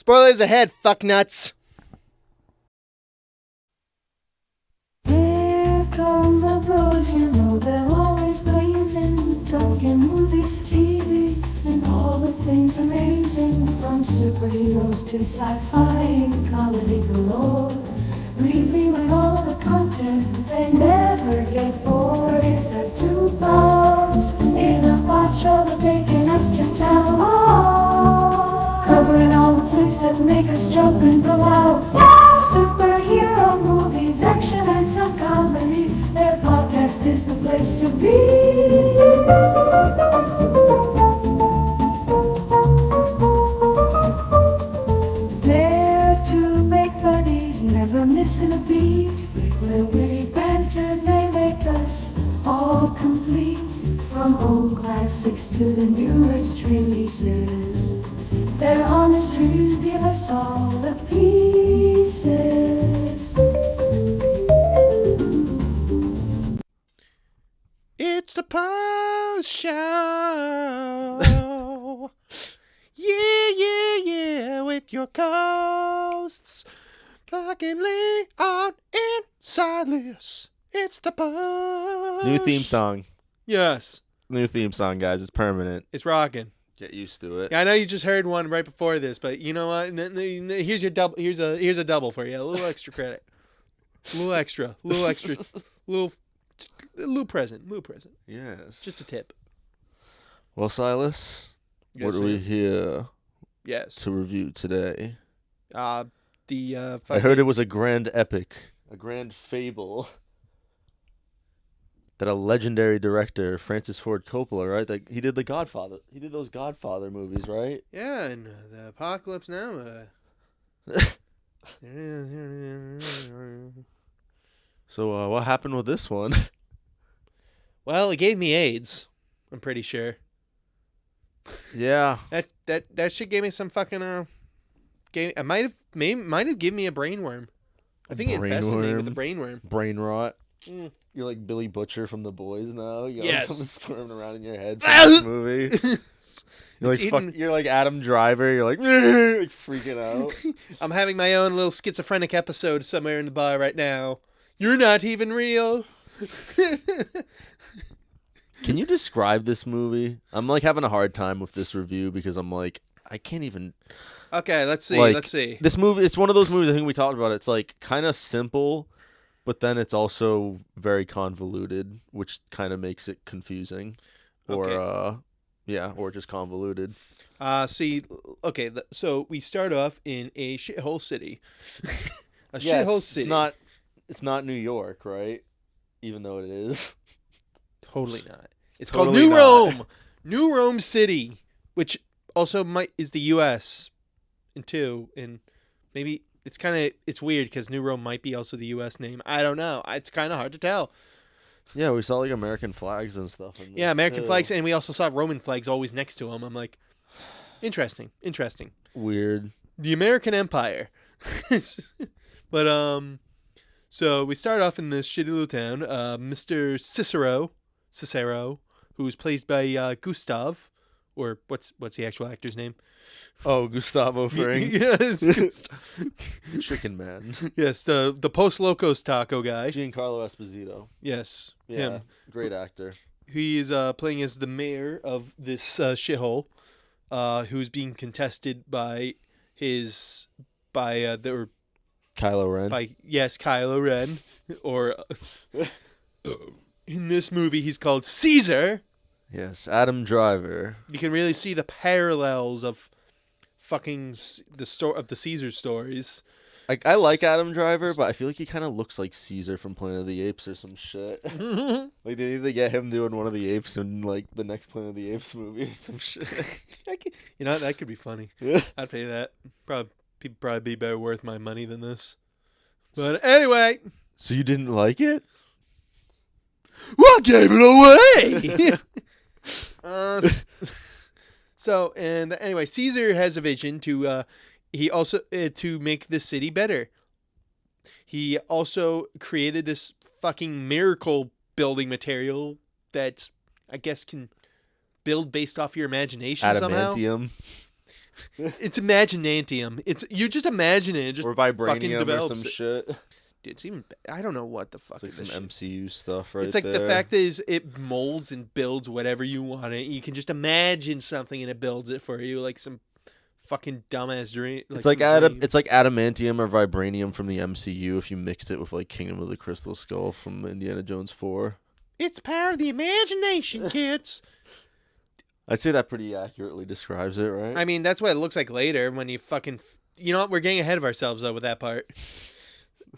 Spoilers ahead, fuck nuts. Here come the bros, you know they're always blazing, talking movies, TV, and all the things amazing, from superheroes to sci-fi and comedy galore. Read me with all the content, they never get bored. It's the two bros in a pod show, they're taking us to town. Oh, covering all the flicks that make us jump and go out. Superhero movies, action and some comedy. Their podcast is the place to be. There to make buddies, never missing a beat. Where witty banter, they make us all complete. From old classics to the newest releases, their honest reviews give us all the pieces. It's the Post Show. Yeah, with your hosts, fucking Leon and Silas. It's the Post. New theme song. Yes. New theme song, guys. It's permanent. It's rocking. Get used to it. Yeah, I know you just heard one right before this, but you know what? Here's your double. Here's a double for you. A little extra credit. A little extra. Little present. Yes. Just a tip. Well, Silas, Yes, what are sir. we here Yes. to review today? I I heard it was a grand epic, a grand fable that a legendary director, Francis Ford Coppola, right? That he did The Godfather. He did those Godfather movies, right? Yeah, and the apocalypse now. So, what happened with this one? Well, it gave me AIDS. I'm pretty sure. Yeah. That shit gave me some fucking it might have given me a brainworm. I think it infested me with a brainworm. Brain rot. Mm. You're like Billy Butcher from The Boys now. You got Yes. something squirming around in your head from this movie. You're like, you're like Adam Driver. You're like, like freaking out. I'm having my own little schizophrenic episode somewhere in the bar right now. You're not even real. Can you describe this movie? I'm like having a hard time with this review because I'm like, I can't even. Okay, let's see. Like, Let's see. This movie, it's one of those movies I think we talked about. It's like kind of simple, but then it's also very convoluted, which kind of makes it confusing. Or, Okay. Or just convoluted. So we start off in a shithole city. Yeah, shithole city. It's not New York, right? Even though it is. Totally not. It's Totally called New not. Rome. New Rome City, which also is the U.S. and maybe it's weird because New Rome might be also the U.S. name. I don't know. It's kind of hard to tell. Yeah, we saw like American flags and stuff. In this Yeah, American too. flags, and we also saw Roman flags always next to them. I'm like, interesting. Weird. The American Empire. But so we start off in this shitty little town. Mr. Cicero, who's played by Gustav, or what's the actual actor's name? Oh, Gustavo Fring. Yes, Chicken Man. yes, the Post Locos taco guy. Giancarlo Esposito. Yes, Yeah, him. great actor. He is playing as the mayor of this shithole, who's being contested by Kylo Ren. Kylo Ren, or in this movie he's called Caesar. Yes, Adam Driver. You can really see the parallels of fucking the Caesar stories. I like Adam Driver, but I feel like he kind of looks like Caesar from Planet of the Apes or some shit. Like they need to get him doing one of the apes in like the next Planet of the Apes movie or some shit. You know, that could be funny. Yeah. I'd pay that. Probably be better worth my money than this. But anyway, So you didn't like it? what gave it away? Anyway, Caesar has a vision to to make this city better. He also created this fucking miracle building material that I guess can build based off your imagination somehow. Adamantium. It's imaginantium. You just imagine it. Just or fucking vibranium or develops some it. shit. Dude, it's even. I don't know what the fuck It's like is some this shit. MCU stuff right It's like there. the fact is it molds and builds whatever you want it. You can just imagine something and it builds it for you, like some fucking dumbass dream. It's like adamantium or vibranium from the MCU if you mixed it with like Kingdom of the Crystal Skull from Indiana Jones 4. It's power of the imagination, kids. I'd say that pretty accurately describes it, right? I mean, that's what it looks like later when you fucking. You know what? We're getting ahead of ourselves though with that part.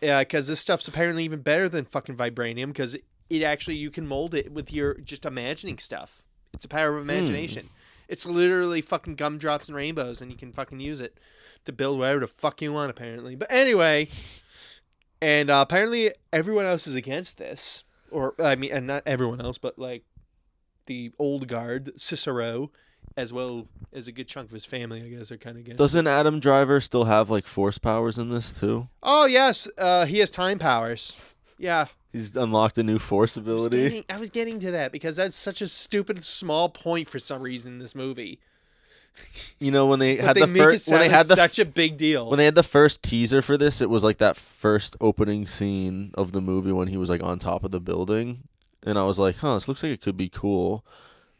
Yeah, because this stuff's apparently even better than fucking vibranium because it actually you can mold it with your just imagining stuff. It's a power of imagination. It's literally fucking gumdrops and rainbows, and you can fucking use it to build whatever the fuck you want, apparently. But anyway, and apparently everyone else is against this. Or, I mean, and not everyone else, but like the old guard, Cicero, as well as a good chunk of his family, I guess, are kind of against Doesn't Adam Driver still have like force powers in this too? Oh, yes. He has time powers. Yeah. He's unlocked a new force ability. I was getting to that because that's such a stupid small point for some reason in this movie. You know, when they But had they the make it first, when sound they like had the such a big deal. when they had the first teaser for this, it was like that first opening scene of the movie when he was like on top of the building, and I was like, "Huh, this looks like it could be cool."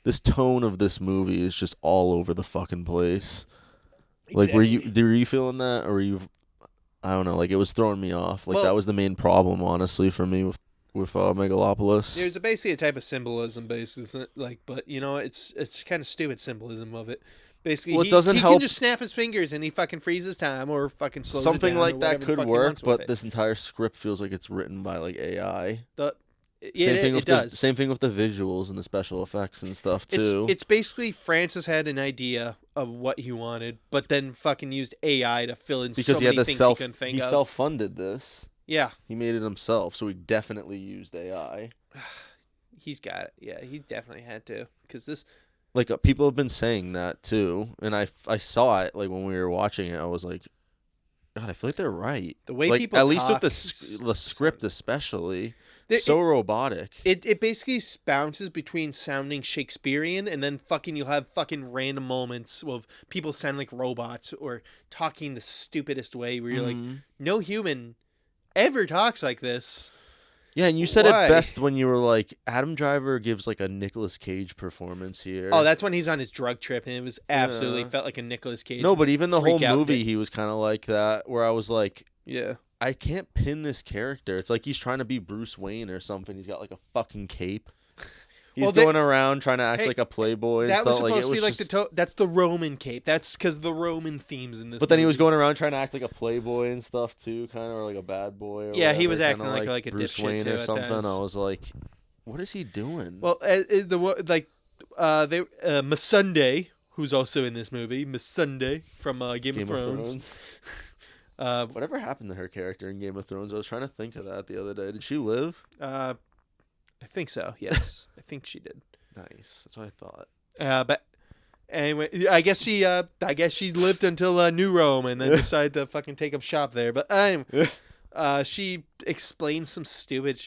This tone of this movie is just all over the fucking place. Like, were you feeling that, or were you? I don't know. Like, it was throwing me off. Like, that was the main problem, honestly, for me with Megalopolis. There's basically a type of symbolism, basically, like, but you know, it's kind of stupid symbolism of it. Basically, Well, it doesn't he help. can just snap his fingers and he fucking freezes time or fucking slows Something it down like or that whatever the could fuck he work, wants with but it. this entire script feels like it's written by like AI. It does. Same thing with the visuals and the special effects and stuff too. It's basically Francis had an idea of what he wanted, but then fucking used AI to fill in because so he had many to things he couldn't think he of. self-funded this. Yeah, He made it himself, so he definitely used AI. he's got it. Yeah, he definitely had to because this. Like people have been saying that too, and I saw it like when we were watching it. I was like, God, I feel like they're right. The way like, people at least with talk the script, especially, It- so robotic. It basically bounces between sounding Shakespearean and then fucking you'll have fucking random moments of people sound like robots or talking the stupidest way where you're like, no human ever talks like this. Yeah, and you said Why? it best when you were like, Adam Driver gives like a Nicolas Cage performance here. Oh, that's when he's on his drug trip and it was absolutely felt like a Nicolas Cage. No, but even the whole freak out movie, bit. he was kind of like that, where I was like, Yeah. I can't pin this character. It's like he's trying to be Bruce Wayne or something. He's got like a fucking cape. He's Well, going around trying to act hey, like a playboy and That stuff. was supposed like, to be like just... that's the Roman cape. That's because the Roman themes in this. But then he was movie. going around trying to act like a playboy and stuff too, kind of, or like a bad boy. Or Yeah, he whatever, was acting kinda like a Bruce dipshit, Wayne too, or at something. times. I was like, what is he doing? Well, is Missandei, who's also in this movie, Missandei from Game of Thrones. Whatever happened to her character in Game of Thrones? I was trying to think of that the other day. Did she live? I think so. Yes, I think she did. Nice. That's what I thought. But anyway, I guess she lived until New Rome and then decided to fucking take up shop there. But she explains some stupid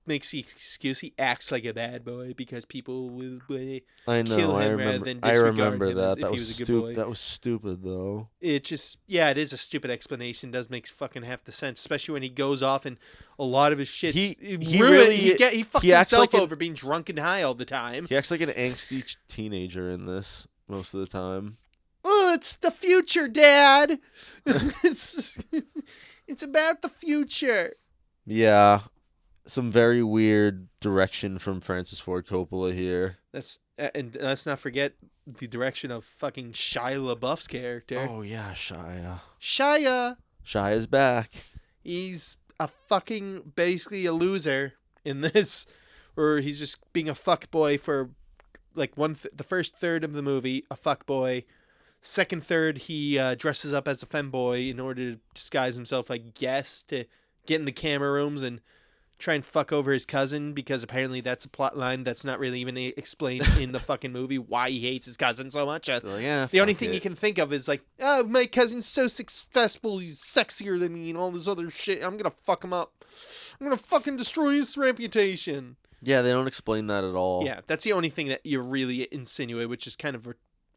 makes the excuse he acts like a bad boy because people will I know. kill I him rather remember. than I disregard remember him that. as if That he was was a good stupid. boy. That was stupid though. It is a stupid explanation. It does make fucking half the sense, especially when he goes off and a lot of his shit. He fucks acts himself like over being drunk and high all the time. He acts like an angsty teenager in this most of the time. Oh, it's the future, Dad. it's about the future. Yeah, some very weird direction from Francis Ford Coppola here. And let's not forget the direction of fucking Shia LaBeouf's character. Oh yeah, Shia. Shia's back. He's a fucking basically a loser in this, or he's just being a fuckboy for like the first third of the movie, a fuckboy. Second third, he dresses up as a femboy in order to disguise himself, I guess, to get in the camera rooms and try and fuck over his cousin, because apparently that's a plot line that's not really even explained in the fucking movie why he hates his cousin so much. The only thing you can think of is like, oh, my cousin's so successful, he's sexier than me and all this other shit. I'm gonna fuck him up. I'm gonna fucking destroy his reputation. Yeah, they don't explain that at all. Yeah, that's the only thing that you really insinuate, which is kind of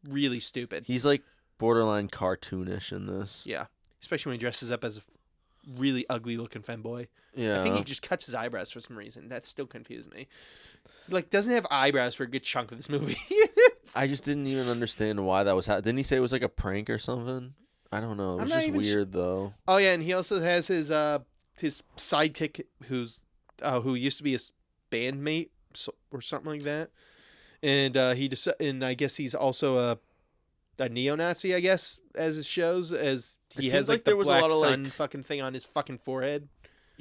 really stupid. He's like borderline cartoonish in this. Yeah, especially when he dresses up as a really ugly looking femboy. Yeah. I think he just cuts his eyebrows for some reason. That still confuses me. Like, doesn't have eyebrows for a good chunk of this movie. I just didn't even understand why that was happening. Didn't he say it was like a prank or something? I don't know. It was just weird though. Oh yeah, and he also has his sidekick who used to be his bandmate or something like that, and and I guess he's also a neo-Nazi, I guess, as it shows, as he has like the black sun fucking thing on his fucking forehead.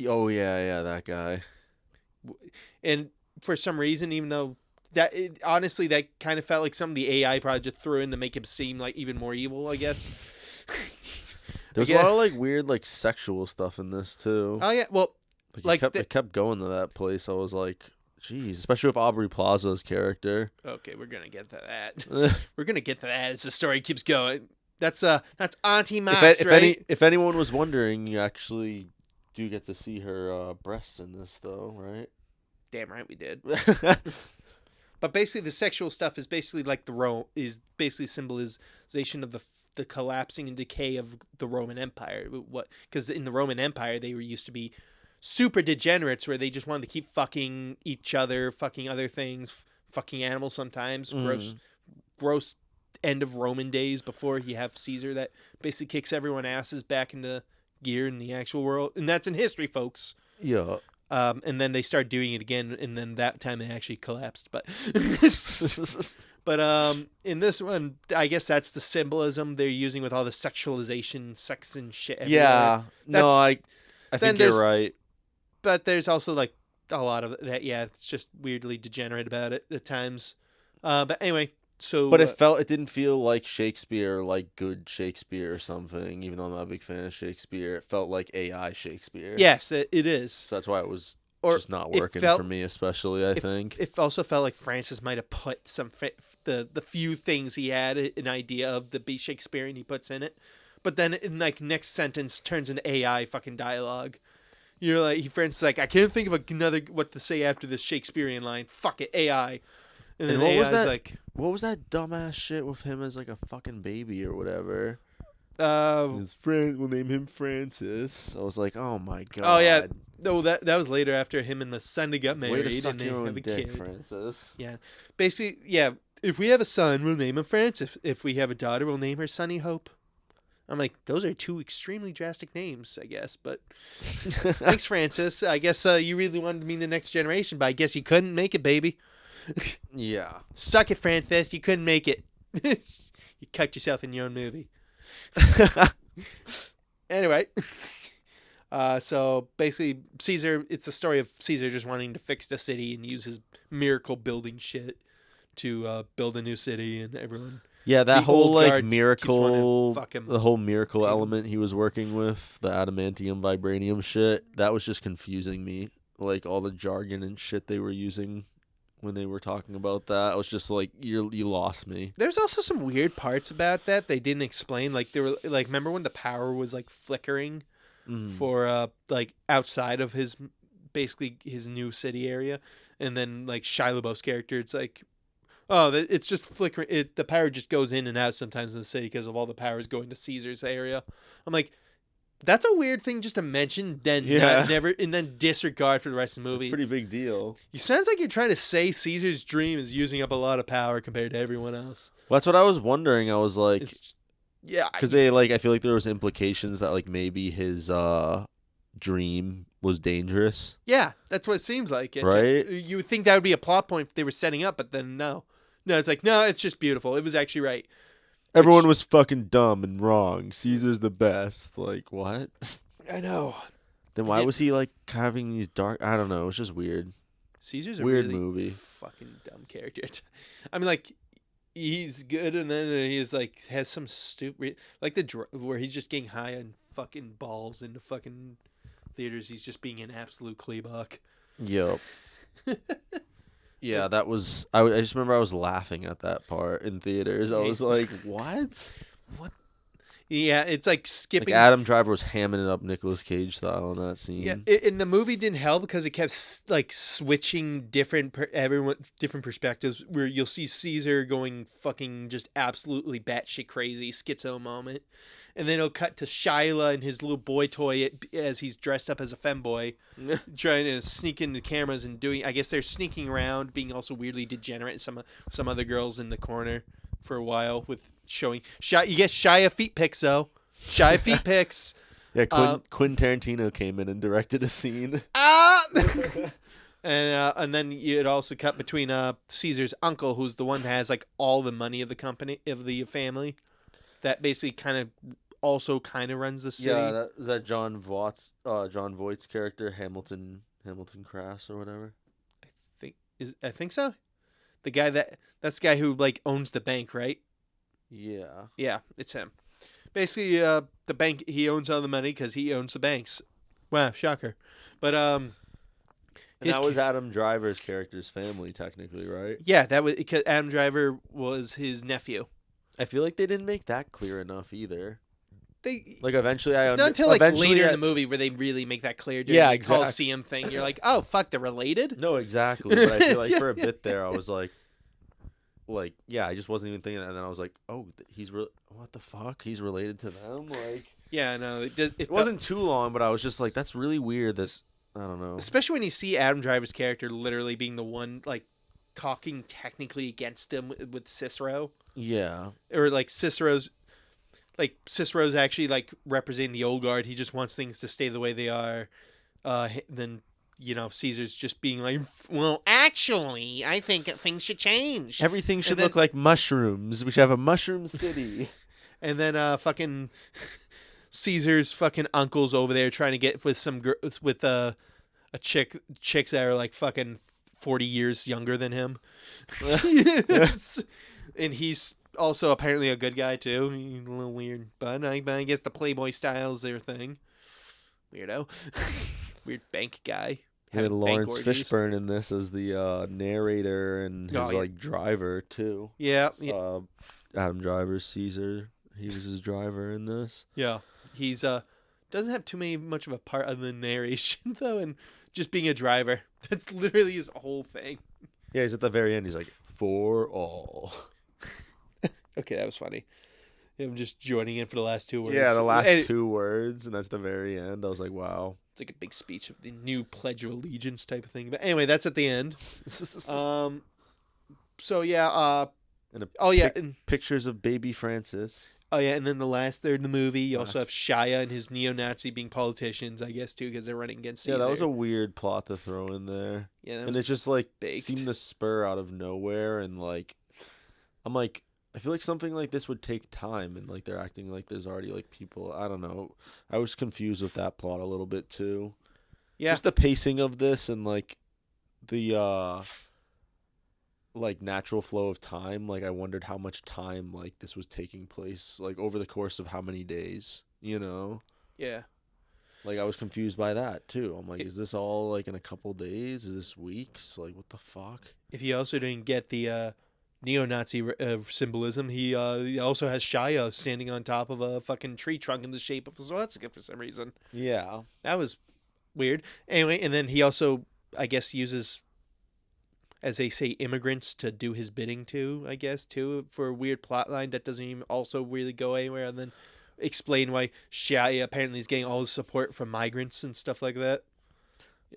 Oh yeah, that guy. And for some reason, even though honestly that kind of felt like some of the AI probably just threw in to make him seem like even more evil, I guess. There's a lot of like weird like sexual stuff in this too. Oh yeah, well, it kept going to that place. I was like, jeez, especially with Aubrey Plaza's character. Okay, we're gonna get to that. We're gonna get to that as the story keeps going. That's Auntie Max, right? If anyone was wondering, you actually do get to see her breasts in this, though, right? Damn right we did. But basically, the sexual stuff is basically like is basically symbolization of the collapsing and decay of the Roman Empire. Because in the Roman Empire, they were used to be super degenerates where they just wanted to keep fucking each other, fucking other things, fucking animals sometimes. Gross end of Roman days before you have Caesar that basically kicks everyone asses back into gear in the actual world. And that's in history, folks. Yeah. And then they start doing it again, and then that time it actually collapsed. But in this one, I guess that's the symbolism they're using with all the sexualization, sex and shit everywhere. Yeah. I think you're right. But there's also like a lot of that. Yeah, it's just weirdly degenerate about it at times. But anyway, so. But it didn't feel like Shakespeare, like good Shakespeare or something. Even though I'm not a big fan of Shakespeare, it felt like AI Shakespeare. Yes, it is. So that's why it was just not working for me, especially. I think it also felt like Francis might have put the few things he had an idea of the be Shakespearean he puts in it, but then in like next sentence turns into AI fucking dialogue. You're like, Francis is like, I can't think of another what to say after this Shakespearean line. Fuck it, AI. And then what AI's was that? Like, what was that dumbass shit with him as like a fucking baby or whatever? His friend will name him Francis. I was like, oh my god. Oh yeah, no, that was later after him and the son got married. Way to suck and your they own have a dick, kid. Francis. Yeah, basically, yeah. If we have a son, we'll name him Francis. If we have a daughter, we'll name her Sunny Hope. I'm like, those are two extremely drastic names, I guess. But thanks, Francis. I guess you really wanted to be the next generation, but I guess you couldn't make it, baby. Yeah. Suck it, Francis. You couldn't make it. You cut yourself in your own movie. Anyway. So basically, Caesar, it's the story of Caesar just wanting to fix the city and use his miracle building shit to build a new city and everyone. Yeah, that whole like miracle, the whole miracle element he was working with, the adamantium, vibranium shit, that was just confusing me. Like all the jargon and shit they were using when they were talking about that, I was just like, you lost me. There's also some weird parts about that they didn't explain. Like they were like, remember when the power was like flickering for like outside of his new city area, and then like Shia LaBeouf's character, it's like, oh, it's just flickering. The power just goes in and out sometimes in the city because of all the powers going to Caesar's area. I'm like, that's a weird thing just to mention, then never, and then disregard for the rest of the movie. It's a pretty big deal. You sounds like you're trying to say Caesar's dream is using up a lot of power compared to everyone else. Well, that's what I was wondering. I was like, yeah, because I feel like there was implications that like maybe his dream was dangerous. Yeah, that's what it seems like. Right? You would think that would be a plot point if they were setting up, but then no, it's like, no, it's just beautiful. It was actually right. Everyone was fucking dumb and wrong. Caesar's the best. Like, what? I know. Then why was he, like, having these dark... I don't know. It's just weird. Caesar's a weird really movie. Fucking dumb character. I mean, like, he's good, and then he's, like, has some stupid... Like, where he's just getting high on fucking balls in the fucking theaters. He's just being an absolute kleebach. Yep. Yeah, that was... I just remember I was laughing at that part in theaters. I was like, what? What? Yeah, it's like skipping. Like Adam Driver was hamming it up Nicolas Cage style in that scene. Yeah, in the movie didn't help because it kept like switching different different perspectives. Where you'll see Caesar going fucking just absolutely batshit crazy schizo moment, and then it'll cut to Shyla and his little boy toy as he's dressed up as a femboy, trying to sneak into cameras and doing. I guess they're sneaking around, being also weirdly degenerate. Some other girls in the corner for a while with showing. You get Shia feet pics though. Shia feet pics. Yeah, Quentin Tarantino came in and directed a scene. And then you'd also cut between Caesar's uncle, who's the one that has like all the money of the company of the family, that basically kind of runs the city. Yeah, that John Voight's character, Hamilton Crass or whatever. I think so. The guy that's the guy who like owns the bank, right? Yeah. Yeah, it's him. Basically, the bank, he owns all the money because he owns the banks. Wow, shocker. But and that was Adam Driver's character's family, technically, right? Yeah, that was because Adam Driver was his nephew. I feel like they didn't make that clear enough either. Eventually, it's not until later in the movie where they really make that clear. During the Coliseum thing, you're like, oh fuck, they're related. No, exactly. But I feel like for a bit there, I was like, yeah, I just wasn't even thinking that, and then I was like, oh, what the fuck? He's related to them, like. Yeah, no, it wasn't too long, but I was just like, that's really weird. I don't know. Especially when you see Adam Driver's character literally being the one like talking technically against him with Cicero. Yeah. Or like Cicero's actually like representing the old guard. He just wants things to stay the way they are. Then Caesar's just being like, well, actually, I think things should change. Everything should look like mushrooms. We should have a mushroom city. And then fucking Caesar's fucking uncle's over there trying to get with some with a chicks that are like fucking 40 years younger than him. And he's also apparently a good guy too. He's a little weird, but I guess the Playboy style is their thing. Weirdo. Weird bank guy. We had Lawrence Fishburne in this as the narrator and his like driver too. Yeah. Adam Driver's Caesar. He was his driver in this. Yeah. He's doesn't have much of a part other than narration though, and just being a driver. That's literally his whole thing. Yeah, he's at the very end. He's like, for all. Okay, that was funny. Him just joining in for the last two words. Yeah, the last two words, and that's the very end. I was like, wow. It's like a big speech of the new Pledge of Allegiance type of thing. But anyway, that's at the end. So yeah. And pictures of baby Francis. Oh yeah, and then the last third of the movie, you also have Shia and his neo-Nazi being politicians, I guess too, because they're running against Caesar. Yeah, that was a weird plot to throw in there. Yeah, and it's just like seemed to spur out of nowhere, and like, I'm like, I feel like something like this would take time, and like they're acting like there's already like people. I don't know. I was confused with that plot a little bit too. Yeah, just the pacing of this and like the like natural flow of time. Like I wondered how much time like this was taking place, like over the course of how many days, Yeah. Like I was confused by that too. I'm like, is this all like in a couple days? Is this weeks? Like what the fuck? If you also didn't get the neo-Nazi symbolism, he also has Shia standing on top of a fucking tree trunk in the shape of a swastika for some reason. Yeah. That was weird. Anyway, and then he also, I guess, uses, as they say, immigrants to do his bidding too, I guess, too, for a weird plot line that doesn't even also really go anywhere, and then explain why Shia apparently is getting all his support from migrants and stuff like that.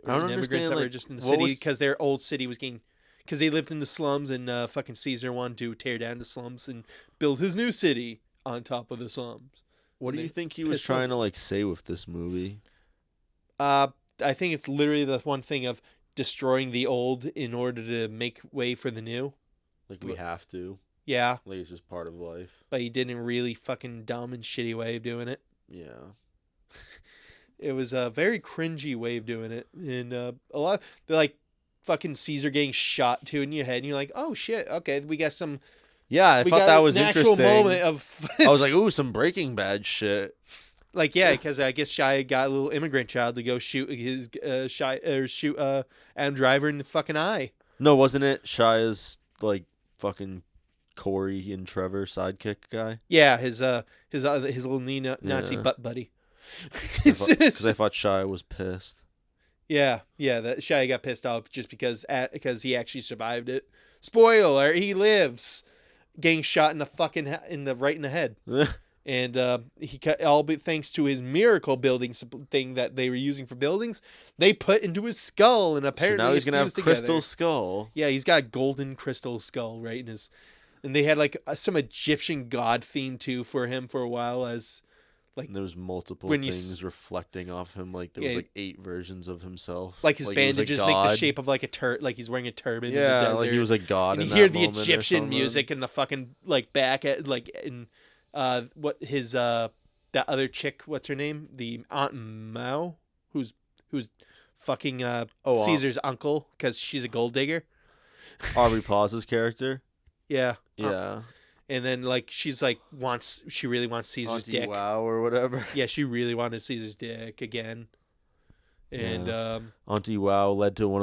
I don't understand, immigrants that were just in the city because their old city was getting... Because they lived in the slums, and fucking Caesar wanted to tear down the slums and build his new city on top of the slums. What do you think he was trying to like say with this movie? I think it's literally the one thing of destroying the old in order to make way for the new. Like we have to. Yeah. Like it's just part of life. But he did in a really fucking dumb and shitty way of doing it. Yeah. It was a very cringy way of doing it, and a lot. They're like. Fucking Caesar getting shot too in your head, and you're like, "Oh shit, okay, we got some." Yeah, I thought that was interesting. Moment of. I was like, "Ooh, some Breaking Bad shit." Like, yeah, because I guess Shia got a little immigrant child to go shoot his Adam Driver in the fucking eye. No, wasn't it Shia's like fucking Corey and Trevor sidekick guy. Yeah, his little Nazi butt buddy. Because I thought Shia was pissed. Yeah, that Shia got pissed off just because he actually survived it. Spoiler: he lives, getting shot in the fucking right in the head, and he cut thanks to his miracle building thing that they were using for buildings. They put into his skull, and apparently so now he's gonna have crystal together. skull. Yeah, he's got a golden crystal skull right in his, and they had like some Egyptian god theme too for him for a while as. Like, and there was multiple things reflecting off him. Like there was like 8 versions of himself. Like his bandages make the shape of like like he's wearing a turban. In the desert. Like he was a god. And you hear the Egyptian music in the fucking like back at like in what his that other chick. What's her name? The Aunt Mao, who's fucking Caesar's uncle because she's a gold digger. Aubrey Plaza's character. Yeah. Yeah. And then, like, she really wants Caesar's Auntie dick. Wow or whatever. Yeah, she really wanted Caesar's dick again. And, Auntie Wow led to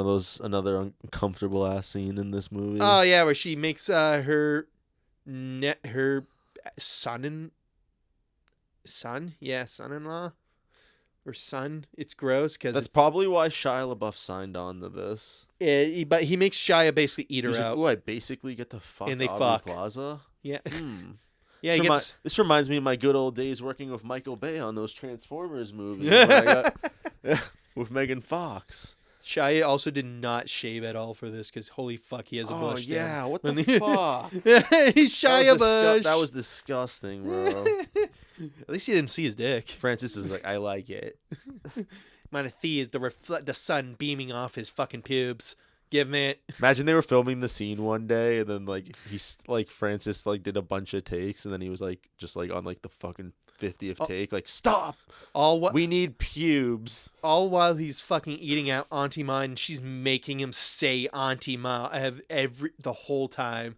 another uncomfortable ass scene in this movie. Oh, yeah, where she makes her son-in-law? Or son. It's gross because that's probably why Shia LaBeouf signed on to this. But he makes Shia basically eat her out. Like, I basically get to fuck and they Aubrey fuck. Plaza? Yeah. Yeah, this reminds me of my good old days working with Michael Bay on those Transformers movies when I got, with Megan Fox. Shia also did not shave at all for this because holy fuck, he has a bush. Oh yeah, what the fuck? He's Shia Bush. That was disgusting, bro. At least you didn't see his dick. Francis is like, I like it. Manatee is the sun beaming off his fucking pubes. Give me it. Imagine they were filming the scene one day, and then like Francis like did a bunch of takes, and then he was like just like on like the fucking 50th take, like stop. We need pubes. All while he's fucking eating out Auntie Ma, and she's making him say Auntie Ma the whole time.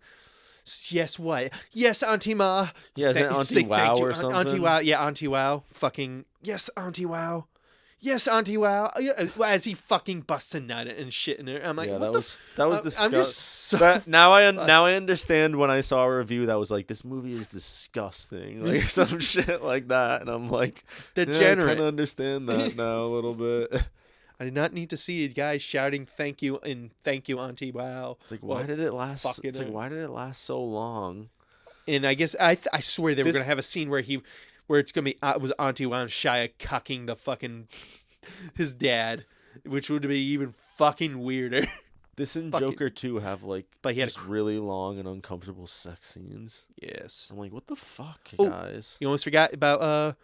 Yes, what? Yes, Auntie Ma. Yeah, is it Auntie Wow or something? Auntie Wow. Yeah, Auntie Wow. Fucking yes, Auntie Wow. Yes, Auntie Wow. As he fucking busts a nut and shit in her. I'm like, what that was disgusting. I'm just so now I understand when I saw a review that was like, this movie is disgusting, like some shit like that, and I'm like, degenerate. I kind of understand that now a little bit. I did not need to see guys shouting "Thank you" and "Thank you, Auntie Wow." It's like, why did it last? It's like, why did it last so long? And I guess I swear they were gonna have a scene where it's gonna be was Auntie Wow and Shia cucking the fucking his dad, which would be even fucking weirder. This and Joker 2 have like but he had just really long and uncomfortable sex scenes. Yes. I'm like, what the fuck, guys? You almost forgot about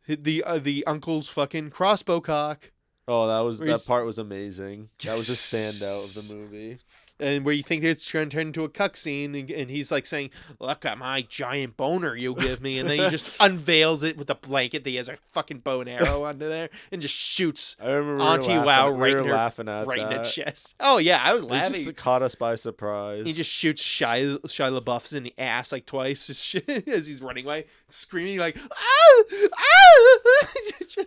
the uncle's fucking crossbow cock. Oh, that part was amazing. That was a standout of the movie. And where you think it's going to turn into a cuck scene, and he's like saying, "Look at my giant boner you give me," and then he just unveils it with a blanket that he has a fucking bow and arrow under there, and just shoots Auntie Wow right in the chest. Oh yeah, I was laughing. It just caught us by surprise. He just shoots Shia LaBeouf in the ass like twice as he's running away, screaming like, "Ah! Ah!"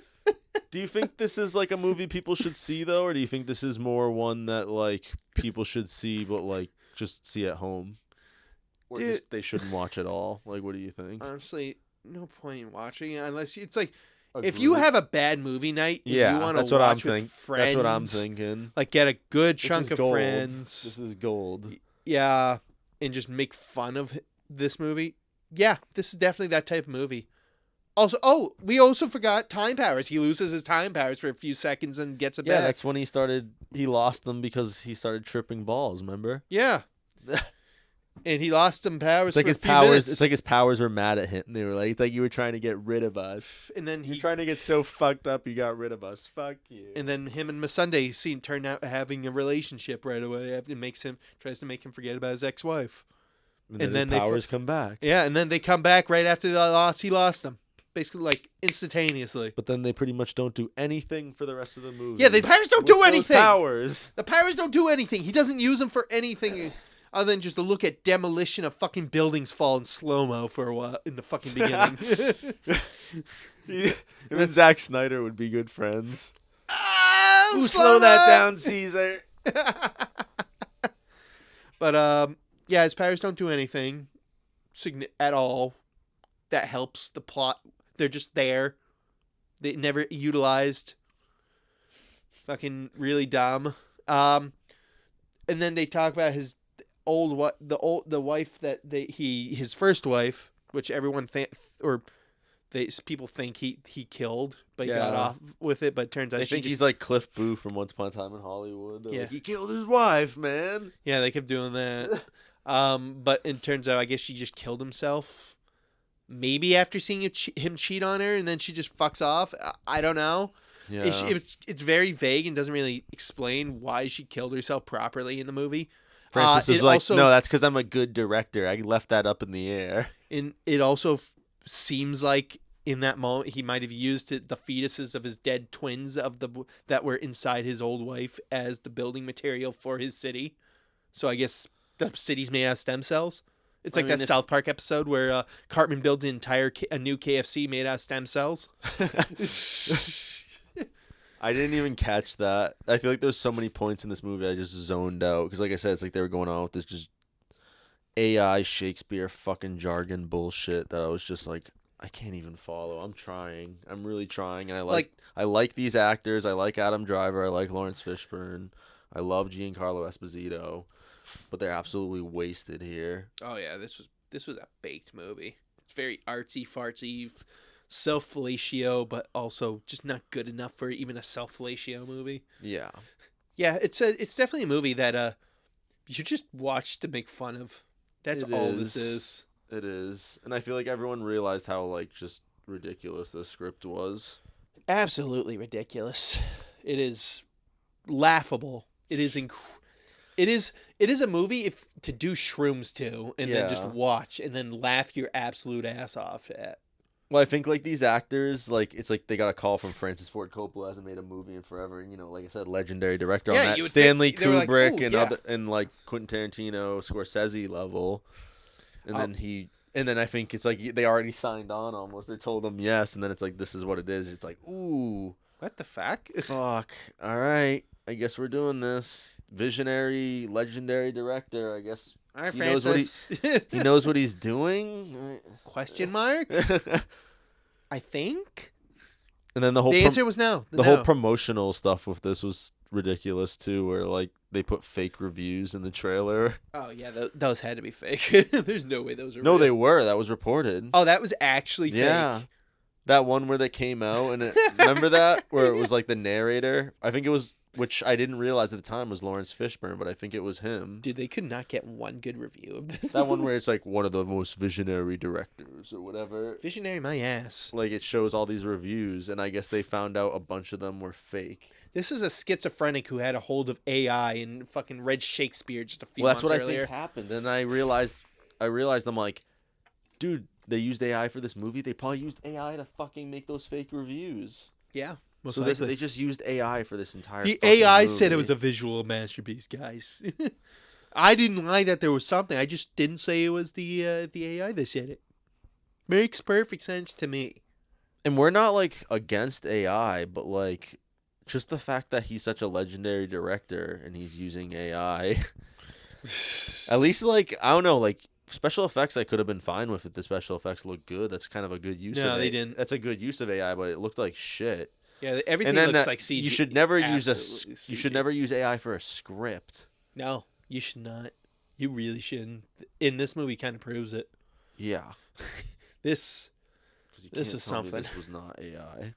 Do you think this is like a movie people should see though, or do you think this is more one that like people should see but like just see at home, or just they shouldn't watch at all? Like, what do you think? Honestly, no point in watching it unless it's like if you have a bad movie night. And you want to watch with friends. That's what I'm thinking. Like get a good chunk of friends. This is gold. Yeah, and just make fun of this movie. Yeah, this is definitely that type of movie. Also, we also forgot time powers. He loses his time powers for a few seconds and gets it back. Yeah, that's when he lost them because he started tripping balls, remember? Yeah. And he lost some powers for a few minutes. It's like his powers were mad at him. They were like, it's like you were trying to get rid of us. And then you're trying to get so fucked up you got rid of us. Fuck you. And then him and Masunde turned out having a relationship right away. It tries to make him forget about his ex-wife. And then his powers come back. Yeah, and then they come back right after he lost them. Basically, like, instantaneously. But then they pretty much don't do anything for the rest of the movie. Yeah, the powers don't do anything. The powers don't do anything. He doesn't use them for anything other than just to look at demolition of fucking buildings fall in slow-mo for a while in the fucking beginning. Him and Zack Snyder would be good friends. Slow that down, Caesar. But, yeah, his powers don't do anything. at all that helps the plot. They're just there. They never utilized. Fucking really dumb. And then they talk about his the wife that his first wife, which everyone people think he killed, but he got off with it. But it turns out they think he's like Cliff Booth from Once Upon a Time in Hollywood. They're like, he killed his wife, man. Yeah, they kept doing that. But it turns out, I guess she just killed himself. Maybe after seeing him cheat on her, and then she just fucks off. I don't know. Yeah. It's very vague and doesn't really explain why she killed herself properly in the movie. Francis is like, no, that's because I'm a good director. I left that up in the air. And it also seems like in that moment he might have used the fetuses of his dead twins that were inside his old wife as the building material for his city. So I guess the city's made out of stem cells. It's like that South Park episode where Cartman builds a new KFC made out of stem cells. I didn't even catch that. I feel like there's so many points in this movie I just zoned out. Because like I said, it's like they were going on with this just AI Shakespeare fucking jargon bullshit that I was just like, I can't even follow. I'm trying. I'm really trying. And I like these actors. I like Adam Driver. I like Lawrence Fishburne. I love Giancarlo Esposito. But they're absolutely wasted here. Oh yeah, this was a baked movie. It's very artsy fartsy, self-fellatio, but also just not good enough for even a self-fellatio movie. Yeah. Yeah, it's definitely a movie that you just watch to make fun of. That's all this is. It is. And I feel like everyone realized how like just ridiculous this script was. Absolutely ridiculous. It is laughable. It is It is a movie to do shrooms to and then just watch and then laugh your absolute ass off at. Well, I think like these actors, like it's like they got a call from Francis Ford Coppola, hasn't made a movie in forever, and like I said, legendary director on that Stanley Kubrick and like Quentin Tarantino, Scorsese level, and then I think it's like they already signed on almost. They told them yes, and then it's like this is what it is. It's like ooh, what the fuck? Fuck. All right, I guess we're doing this. Visionary, legendary director. I guess all right, Francis. He knows what he's doing. Question mark? I think. And then the answer was no. The whole promotional stuff with this was ridiculous too, where like they put fake reviews in the trailer. Oh yeah, those had to be fake. There's no way those were. No, real. they were. That was reported. Oh, that was actually fake. Yeah. That one where they came out and remember that where it was like the narrator. I think it was, which I didn't realize at the time was Lawrence Fishburne, but I think it was him. Dude, they could not get one good review of this. That one where it's like one of the most visionary directors or whatever. Visionary, my ass. Like it shows all these reviews, and I guess they found out a bunch of them were fake. This is a schizophrenic who had a hold of AI and fucking read Shakespeare just a few months earlier. That's what I think happened, and I realized I'm like, dude. They used AI for this movie. They probably used AI to fucking make those fake reviews. Yeah. So they just used AI for this entire The AI movie. said it was a visual masterpiece, guys. I didn't lie that there was something. I just didn't say it was the AI that said it. Makes perfect sense to me. And we're not like against AI, but like just the fact that he's such a legendary director and he's using AI. At least like I don't know, like special effects I could have been fine with if the special effects look good. That's kind of a good use of it. No, they didn't. That's a good use of AI, but it looked like shit. Yeah, everything looks like CG. You should never use AI for a script. No, you should not. You really shouldn't. In this movie kind of proves it. Yeah. This was something. This was not AI.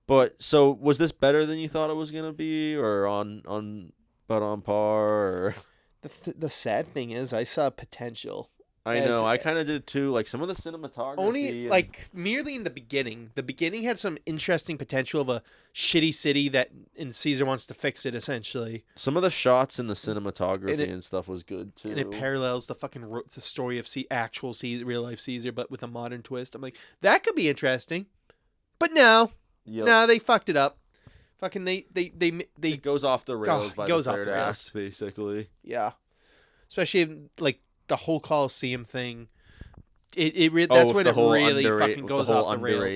But so was this better than you thought it was going to be or on par or The sad thing is, I saw potential. I know, I kind of did too. Like some of the cinematography. Only like merely in the beginning. The beginning had some interesting potential of a shitty city and Caesar wants to fix it. Essentially, some of the shots in the cinematography and stuff was good too. And it parallels the story of actual Caesar, real life Caesar, but with a modern twist. I'm like, that could be interesting, but no, they fucked it up. Fucking they it goes off the rails by the third act, basically. Yeah, especially like the whole Coliseum thing. That's when it really fucking goes off the rails.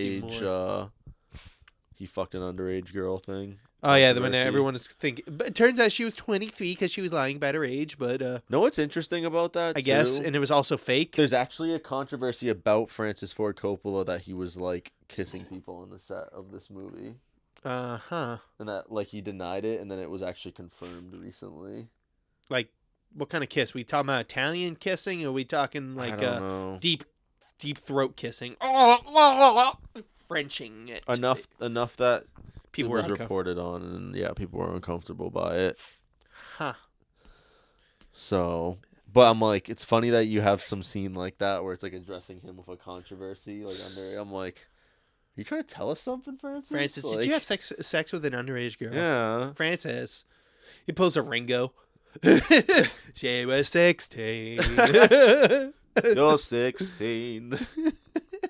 He fucked an underage girl thing. Oh yeah, when controversy. everyone is thinking, but it turns out she was 23 because she was lying about her age. But Know what's interesting about that? I guess, too? and it was also fake. There's actually a controversy about Francis Ford Coppola that he was like kissing people on the set of this movie, Huh. and that like he denied it, and then it was actually confirmed recently. Like, what kind of kiss? We talking about Italian kissing, or are we talking I like don't know. deep throat kissing? Frenching it. Enough that People it were was uncomfortable. reported on, and yeah, people were uncomfortable by it. Huh. So, but I'm like, it's funny that you have some scene like that where it's like addressing him with a controversy. Like I'm like, are you trying to tell us something, Francis? Francis, Like, did you have sex with an underage girl? Yeah. Francis. He pulls a Ringo. She was 16. You're 16.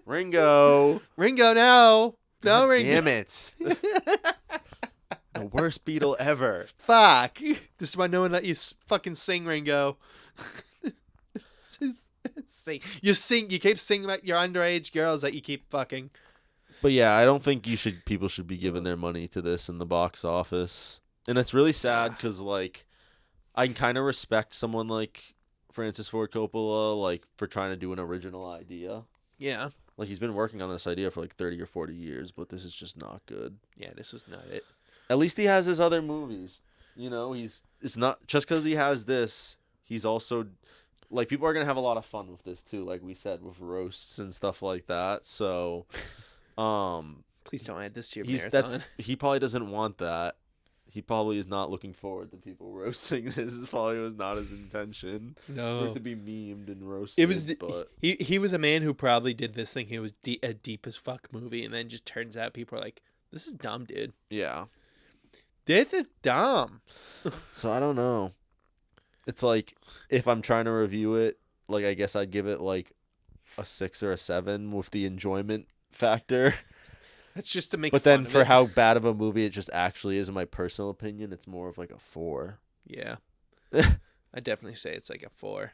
Ringo. Ringo, no. No, God Ringo. damn it. The worst Beatle ever. Fuck. This is why no one let you fucking sing, Ringo. Sing. You keep singing about your underage girls that you keep fucking. But yeah, I don't think people should be giving their money to this in the box office. And it's really sad because, like, I can kind of respect someone like Francis Ford Coppola, like, for trying to do an original idea. Yeah. Like, he's been working on this idea for, like, 30 or 40 years, but this is just not good. Yeah, this was not it. At least he has his other movies. You know, it's not just because he has this, he's also, like, people are going to have a lot of fun with this, too, like we said, with roasts and stuff like that. So, Please don't add this to your marathon. he probably doesn't want that. He probably is not looking forward to people roasting this. This probably was not his intention. No. For it to be memed and roasted. It was. But He was a man who probably did this thinking it was a deep as fuck movie, and then just turns out people are like, "This is dumb, dude. yeah. This is dumb." So I don't know. It's like, if I'm trying to review it, like, I guess I'd give it like a 6 or a 7 with the enjoyment factor. That's just to make. But fun then of for it. how bad of a movie it just actually is, in my personal opinion, it's more of like a 4. Yeah, I definitely say it's like a 4.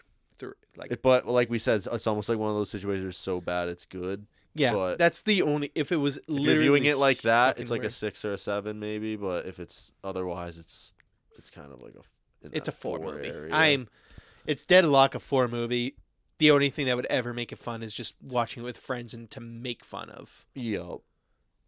But like we said, it's almost like one of those situations where it's so bad it's good. Yeah, but that's the only. If it was If literally you're viewing it like that, fucking it's like weird. a 6 or a 7 maybe. But if it's otherwise, it's kind of like It's a 4 movie. area. It's deadlock a 4 movie. The only thing that would ever make it fun is just watching it with friends and to make fun of. Yep.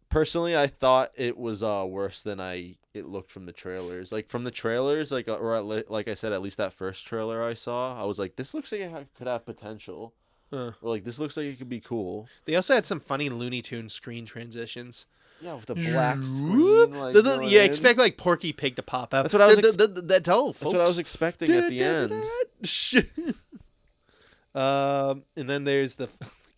Personally, I thought it was worse than it looked from the trailers. Like from the trailers, like like I said, at least that first trailer I saw, I was like, this looks like it could have potential. Or like this looks like it could be cool. They also had some funny Looney Tunes screen transitions. Yeah, with the black screen. Like, going You in. expect like Porky Pig to pop up. That's what I was That's all, folks. That's what I was expecting at the end. And then there's the.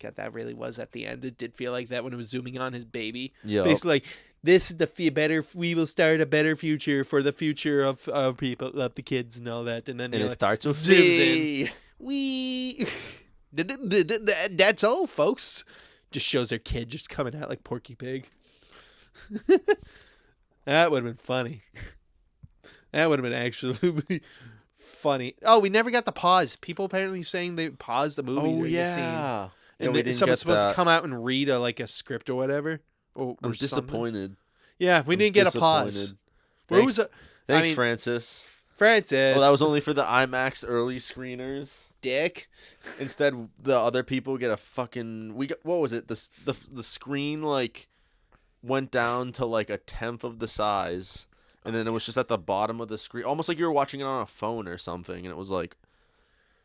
God, that really was at the end. It did feel like that when it was zooming on his baby. Yeah. Basically, like, this is we will start a better future for the future of people, of the kids and all that. And then And it like, starts with zooms me. in. We. That's all, folks. Just shows their kid just coming out like Porky Pig. That would have been funny. That would have been actually funny. Oh, we never got the pause. People apparently saying they paused the movie. Oh during the scene. yeah. And we then didn't someone's get supposed that. to come out and read a script or whatever. Or I'm something. disappointed. Yeah, we didn't get a pause. Disappointed. Where Thanks, was it? Thanks, Francis. Francis. Oh, that was only for the IMAX early screeners. Dick. Instead, the other people get a fucking. What was it? The screen like went down to like 1/10 of the size, and then it was just at the bottom of the screen, almost like you were watching it on a phone or something. And it was like,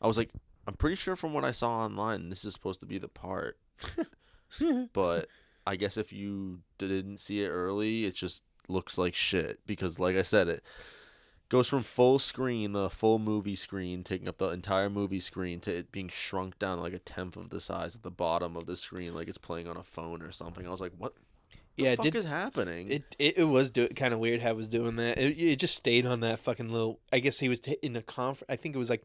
I was like, I'm pretty sure from what I saw online, this is supposed to be the part. But I guess if you didn't see it early, it just looks like shit. Because like I said, it goes from full screen, the full movie screen, taking up the entire movie screen, to it being shrunk down like 1/10 of the size at the bottom of the screen, like it's playing on a phone or something. I was like, what the fuck is happening? It was kind of weird how it was doing that. It just stayed on that fucking little. I guess he was in a conference. I think it was like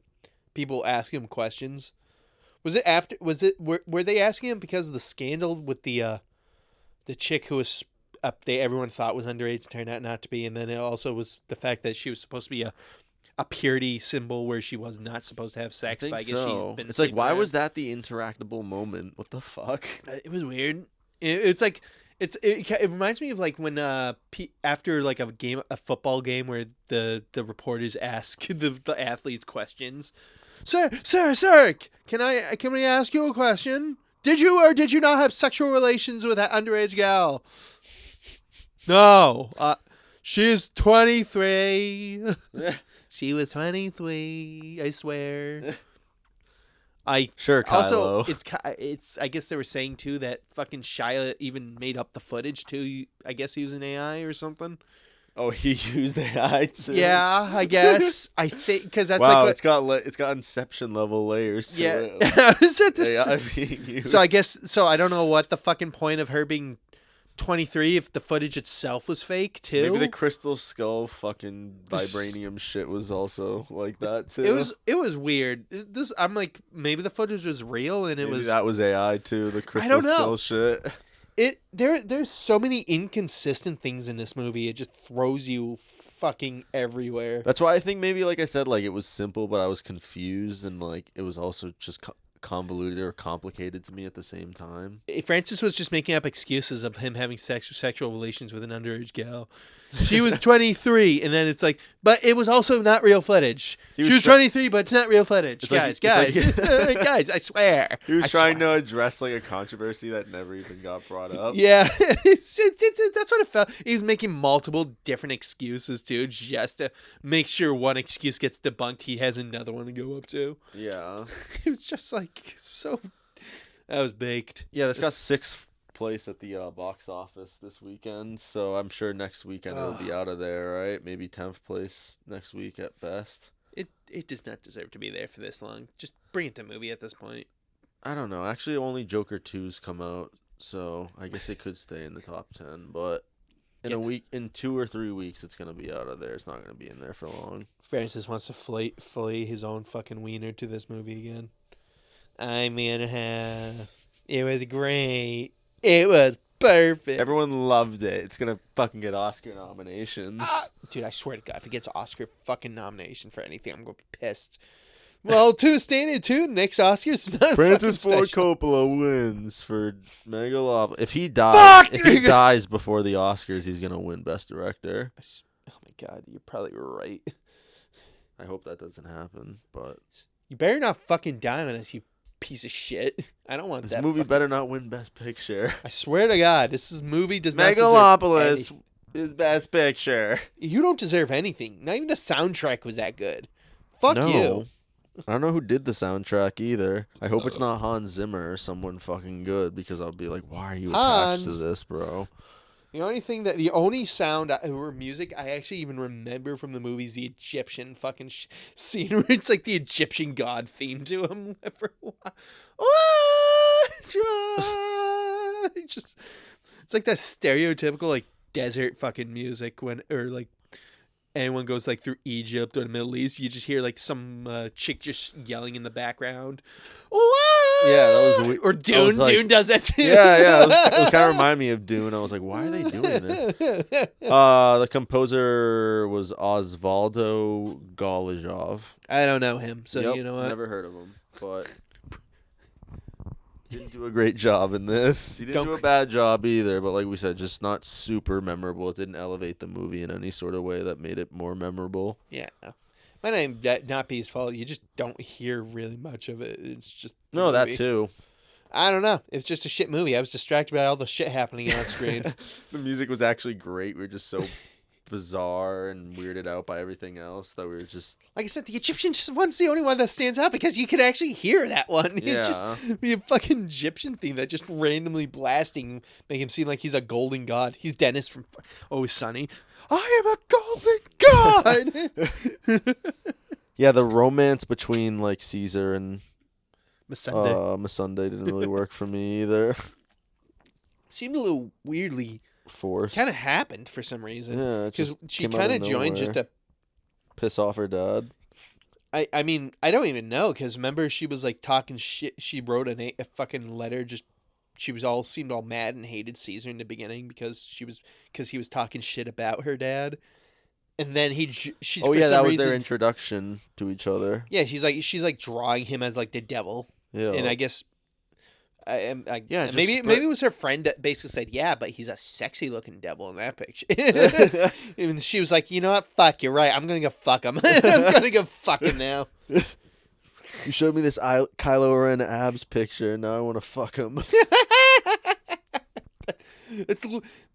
people asking him questions. Was it after? Were they asking him because of the scandal with the chick who was up there? Everyone thought was underage, turned out not to be, and then it also was the fact that she was supposed to be a purity symbol where she was not supposed to have sex. I think but I guess so. she's been. It's like, why around. was that the interactable moment? What the fuck? It was weird. It's like It reminds me of like when after like a football game where the reporters ask the athletes questions. Sir, can we ask you a question? Did you or did you not have sexual relations with that underage gal? No. She's 23. She was 23, I swear. Sure, Kylo. Also, it's. I guess they were saying too that fucking Shia even made up the footage too. I guess he was an AI or something. Oh, he used AI too. Yeah, I guess. I think because that's wow, like it's got Inception level layers. To yeah. it. AI being used. So I guess I don't know what the fucking point of her being 23 if the footage itself was fake too. Maybe the crystal skull fucking vibranium shit was also like that too. It was weird. I'm like maybe the footage was real and maybe that was AI too. The crystal I don't know. skull shit. There's so many inconsistent things in this movie. It just throws you fucking everywhere. That's why I think maybe like I said like it was simple, but I was confused and like it was also just convoluted or complicated to me at the same time. Francis was just making up excuses of him having sexual relations with an underage gal. She was 23, and then it's like, but it was also not real footage. She was 23, but it's not real footage. Guys, guys, I swear. He was trying to address like a controversy that never even got brought up. Yeah, that's what it felt. He was making multiple different excuses too, just to make sure one excuse gets debunked. He has another one to go up to. Yeah, it was just like so. That was baked. Yeah, this got 6th place at the box office this weekend, so I'm sure next weekend it'll be out of there, right? Maybe 10th place next week at best. It does not deserve to be there for this long. Just bring it to movie at this point. I don't know. Actually, only Joker 2's come out, so I guess it could stay in the top 10. But in 2 or 3 weeks, it's gonna be out of there. It's not gonna be in there for long. Francis wants to flay his own fucking wiener to this movie again. I'm gonna have. It was great. It was perfect. Everyone loved it. It's gonna fucking get Oscar nominations. Dude, I swear to God, if it gets Oscar fucking nomination for anything, I'm gonna be pissed. Well, staying tuned. Next Oscar's not Francis Ford special. Coppola wins for Megalopolis. If he dies before the Oscars, he's gonna win Best Director. Oh my God, you're probably right. I hope that doesn't happen, but you better not fucking die on us, you piece of shit. I don't want this that. movie better not win Best Picture. I swear to God, movie does not Megalopolis is Best Picture. You don't deserve anything. Not even the soundtrack was that good. Fuck you. I don't know who did the soundtrack either. I hope it's not Hans Zimmer or someone fucking good because I'll be like, why are you attached to this, bro? The only sound or music I actually even remember from the movie is the Egyptian fucking scene where it's like the Egyptian god theme to him. It's like that stereotypical like desert fucking music or like anyone goes like through Egypt or the Middle East, you just hear like some chick just yelling in the background. Yeah, that was weird. Or Dune. Like, Dune does that too. Yeah. It was kind of remind me of Dune. I was like, why are they doing this? The composer was Osvaldo Golizhov. I don't know him, so you know what? Never heard of him, but didn't do a great job in this. He didn't do a bad job either, but like we said, just not super memorable. It didn't elevate the movie in any sort of way that made it more memorable. Yeah. Might not be his fault. You just don't hear really much of it. It's just that too. I don't know. It's just a shit movie. I was distracted by all the shit happening on screen. The music was actually great. We were just so bizarre and weirded out by everything else that we were just like I said, the Egyptian one's the only one that stands out because you can actually hear that one. Yeah. It's just the fucking Egyptian theme that just randomly blasting make him seem like he's a golden god. He's Dennis from Always Sunny. I am a golden god. Yeah, the romance between like Caesar and Masunda didn't really work for me either. Seemed a little weirdly forced. Kind of happened for some reason. Yeah, because she kind of joined just to piss off her dad. I mean, I don't even know because remember she was like talking shit. She wrote a fucking letter. Just she was seemed all mad and hated Caesar in the beginning because he was talking shit about her dad. And then she. Oh yeah, that was their introduction to each other. Yeah, she's like drawing him as like the devil. Yeah, and I guess Yeah, maybe just maybe it was her friend that basically said, yeah, but he's a sexy looking devil in that picture. And she was like, you know what? Fuck, you're right. I'm gonna go fuck him. I'm gonna go fuck him now. You showed me this Kylo Ren abs picture, and now I want to fuck him.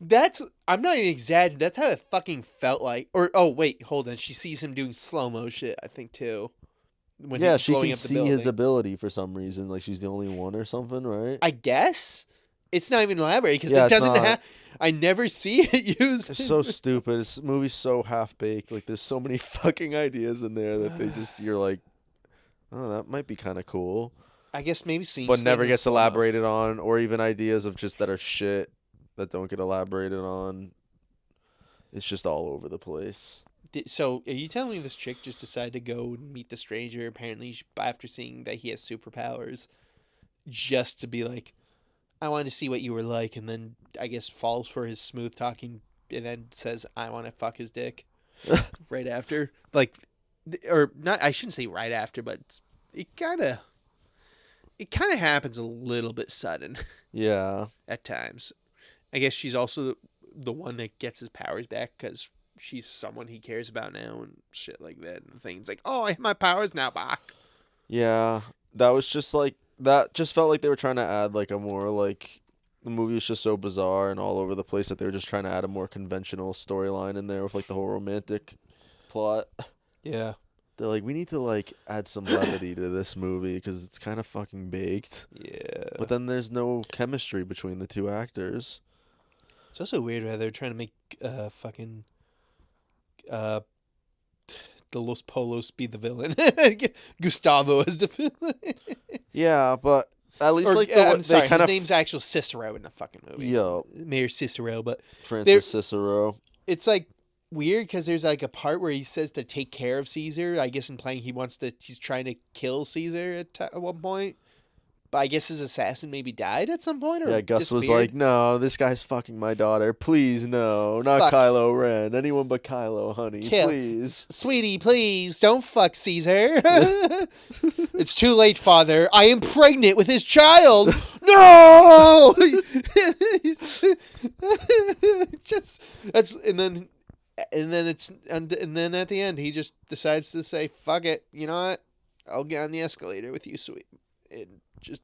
That's I'm not even exaggerating. That's how it fucking felt like. Or oh wait, hold on. She sees him doing slow mo shit, I think too. When Yeah, he's she blowing can up the see building. his ability for some reason. Like she's the only one or something, right? I guess it's not even elaborate because Yeah, it it's doesn't not. have. I never see it used. It's so stupid. This movie's so half baked. Like there's so many fucking ideas in there that they just you're like, oh, that might be kind of cool, I guess maybe seeing but never things in gets slow-mo. elaborated on, or even ideas of just that are shit that don't get elaborated on. It's just all over the place. So, are you telling me this chick just decided to go and meet the stranger, apparently, after seeing that he has superpowers, just to be like, I wanted to see what you were like, and then, I guess, falls for his smooth talking, and then says, I want to fuck his dick right after? Like, or not, I shouldn't say right after, but it kind of happens a little bit sudden Yeah. at times. I guess she's also the one that gets his powers back because she's someone he cares about now and shit like that. And things like, oh, I have my powers now back. Yeah. That was just like, that just felt like they were trying to add like a more like, the movie was just so bizarre and all over the place that they were just trying to add a more conventional storyline in there with like the whole romantic plot. Yeah. They're like, we need to like add some levity to this movie because it's kind of fucking baked. Yeah. But then there's no chemistry between the two actors. It's also weird how they're trying to make fucking the Los Polos be the villain. Gustavo is the villain. Yeah, but at least Or, like I'm sorry, they kind his of name's actual Cicero in the fucking movie. Yo. Mayor Cicero, but Francis Cicero. it's like weird because there's like a part where he says to take care of Caesar. I guess implying he's trying to kill Caesar at one point. But I guess his assassin maybe died at some point. Or Yeah, Gus was disappeared. like, no, this guy's fucking my daughter. Please, no. Not Fuck. Kylo Ren. Anyone but Kylo, honey. Kill. Please. Sweetie, please don't fuck Caesar. It's too late, father. I am pregnant with his child. No. Just that's and then at the end he just decides to say, "Fuck it. You know what? I'll get on the escalator with you, sweet." And just,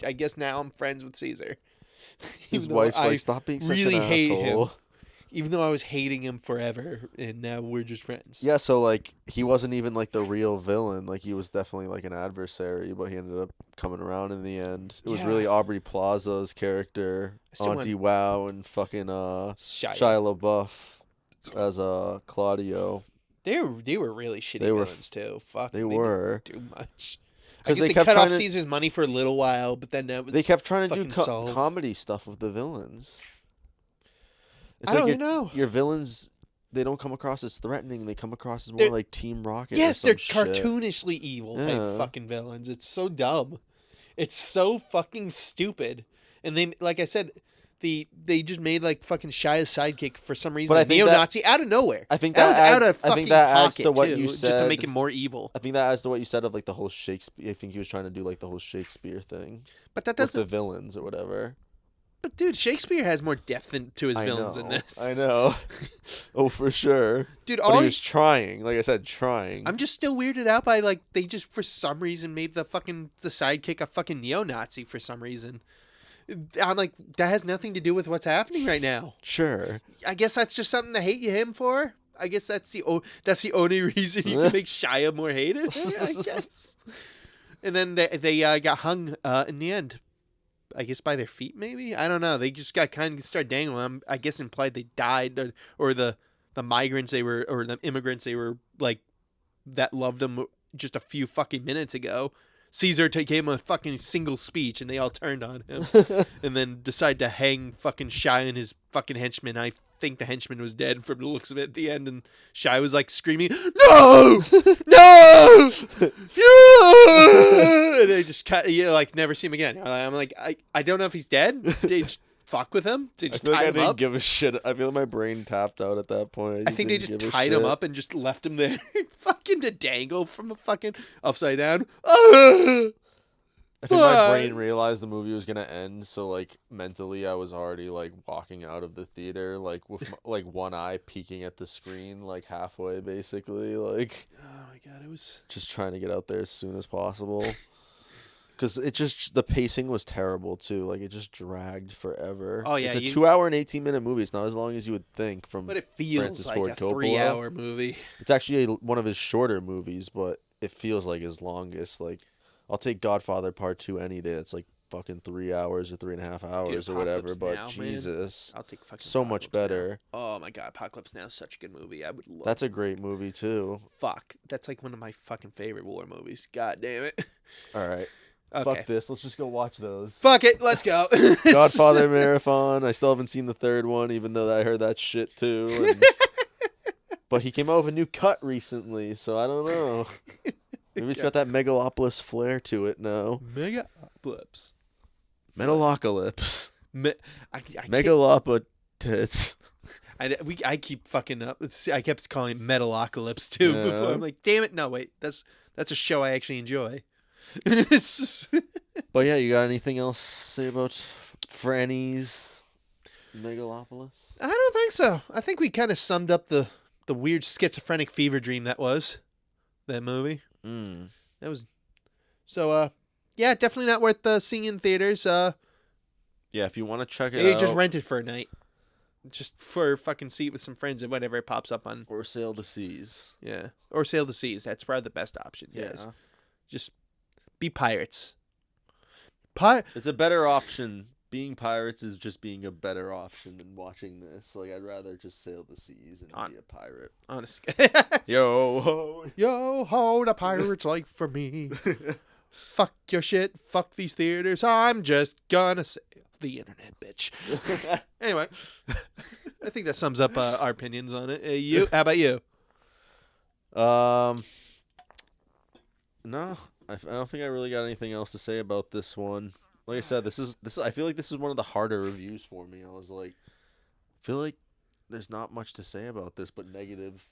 I guess now I'm friends with Caesar. His Even though wife's I like, stop being such really an hate asshole. him. Even though I was hating him forever, and now we're just friends. Yeah, so like he wasn't even like the real villain. Like he was definitely like an adversary, but he ended up coming around in the end. It was Yeah. really Aubrey Plaza's character, I still Auntie Wow, and fucking Shia. Shia LaBeouf as Claudio. They were really shitty They were- villains too. Fuck. They were. didn't do much. I 'Cause guess they they kept cut off trying to- Caesar's money for a little while, but then that was. They kept trying to do fucking solved. comedy stuff with the villains. It's I don't your, even know. Your villains, they don't come across as threatening. They come across as more They're- like Team Rocket. Yes, or they're some shit. cartoonishly evil type Yeah. fucking villains. It's so dumb. It's so fucking stupid. And they, like I said, they just made like fucking Shia's sidekick for some reason. But I a think that- neo-Nazi out of nowhere. I think that that was add- out of I fucking think that adds pocket to what too, you just to said. make him more evil. I think that adds to what you said of like the whole Shakespeare. I think he was trying to do like the whole Shakespeare thing But that with doesn't. the villains or whatever. But dude, Shakespeare has more depth to his I villains know. in this. I know. Oh, for sure. Dude. But All he was trying. Like I said, trying. I'm just still weirded out by like they just for some reason made the sidekick a fucking neo-Nazi for some reason. I'm like, that has nothing to do with what's happening right now. Sure. I guess that's just something to hate him for. I guess that's the only reason you can make Shia more hated. I guess. And then they got hung in the end. I guess by their feet, maybe. I don't know. They just got kind of started dangling. I guess implied they died, or the migrants they were, or the immigrants they were like that loved them just a few fucking minutes ago. Caesar gave him a fucking single speech, and they all turned on him, and then decided to hang fucking Shia and his fucking henchman. I think the henchman was dead from the looks of it at the end, and Shia was like screaming, "No, no, no!" And they just like never see him again. I'm like, I don't know if he's dead. They just fuck with him. They I just feel like tie I him didn't up. give a shit. I feel like my brain tapped out at that point. I think they just tied him up and just left him there, fucking to dangle from a fucking upside down. I think my brain realized the movie was gonna end, so like mentally I was already like walking out of the theater, like with like one eye peeking at the screen, like halfway, basically, like. Oh my god, it was just trying to get out there as soon as possible. Because the pacing was terrible too. Like it just dragged forever. Oh, yeah, it's a 2 hour and 18-minute movie. It's not as long as you would think from. But it feels Francis like Ford a Coppola. 3-hour movie. It's actually one of his shorter movies, but it feels like his longest. Like, I'll take Godfather Part 2 any day. It's like fucking 3 hours or 3.5 hours or whatever. Apocalypse But Now, Jesus, man. I'll take fucking so much Apocalypse better. Now. Oh my god, Apocalypse Now is such a good movie. I would love. That's a great movie too. Fuck, that's like one of my fucking favorite war movies. God damn it. All right. Okay. Fuck this. Let's just go watch those. Fuck it. Let's go. Godfather Marathon. I still haven't seen the third one, even though I heard that shit too. And... but he came out with a new cut recently, so I don't know. Maybe it's got that Megalopolis flair to it now. Megalopolis. Metalocalypse. I Megalopa tits. I keep fucking up. I kept calling it Metalocalypse too before. I'm like, damn it. No, wait. That's a show I actually enjoy. But yeah, you got anything else to say about Franny's Megalopolis? I don't think so. I think we kind of summed up the weird schizophrenic fever dream that was that movie. That was so. Yeah, definitely not worth seeing in theaters. Yeah, if you want to check it Maybe out, just rent it for a night, just for a fucking seat with some friends and whatever it pops up on. or Sail the Seas. Yeah, or Sail the Seas. That's probably the best option. Yes, just be pirates. It's a better option. Being pirates is just being a better option than watching this. Like, I'd rather just sail the seas and be a pirate. Honestly. Yo ho. Yo ho, the pirate's life for me. Fuck your shit. Fuck these theaters. I'm just gonna say the internet, bitch. Anyway, I think that sums up our opinions on it. You? How about you? No, I don't think I really got anything else to say about this one. Like I said, this is. I feel like this is one of the harder reviews for me. I was like, I feel like there's not much to say about this, but negative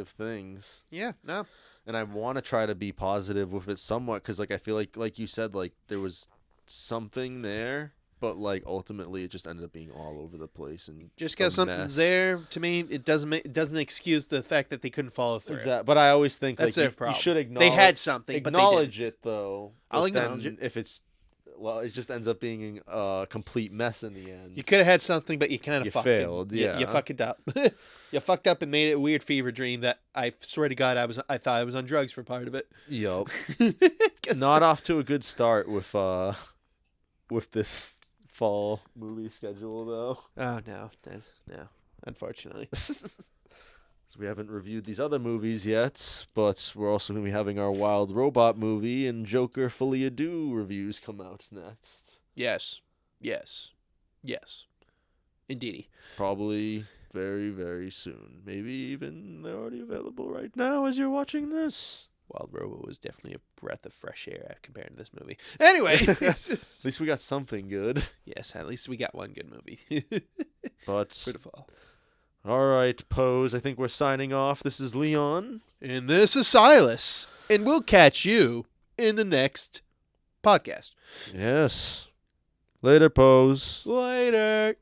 things. Yeah, no. And I want to try to be positive with it somewhat, because like I feel like you said, like there was something there, but like ultimately it just ended up being all over the place and just because something's there, to me, it doesn't excuse the fact that they couldn't follow through. Exactly. But I always think that's like their you problem. should acknowledge. They had something, but acknowledge they didn't. it though. I'll But acknowledge then it. if it's it just ends up being a complete mess in the end. You could have had something, but you kind of failed. Yeah, you fucked it up. You fucked up and made it a weird fever dream that I swear to God I thought I was on drugs for part of it. Yup. Not off to a good start with this fall movie schedule though. Oh no, unfortunately. So we haven't reviewed these other movies yet, but we're also going to be having our Wild Robot movie and Joker Fully Ado reviews come out next. Yes. Indeedy. Probably very, very soon. Maybe even they're already available right now as you're watching this. Wild Robot was definitely a breath of fresh air compared to this movie. Anyway. At least we got something good. Yes, at least we got one good movie. But for the fall. All right, Pose, I think we're signing off. This is Leon. And this is Silas. And we'll catch you in the next podcast. Yes. Later, Pose. Later.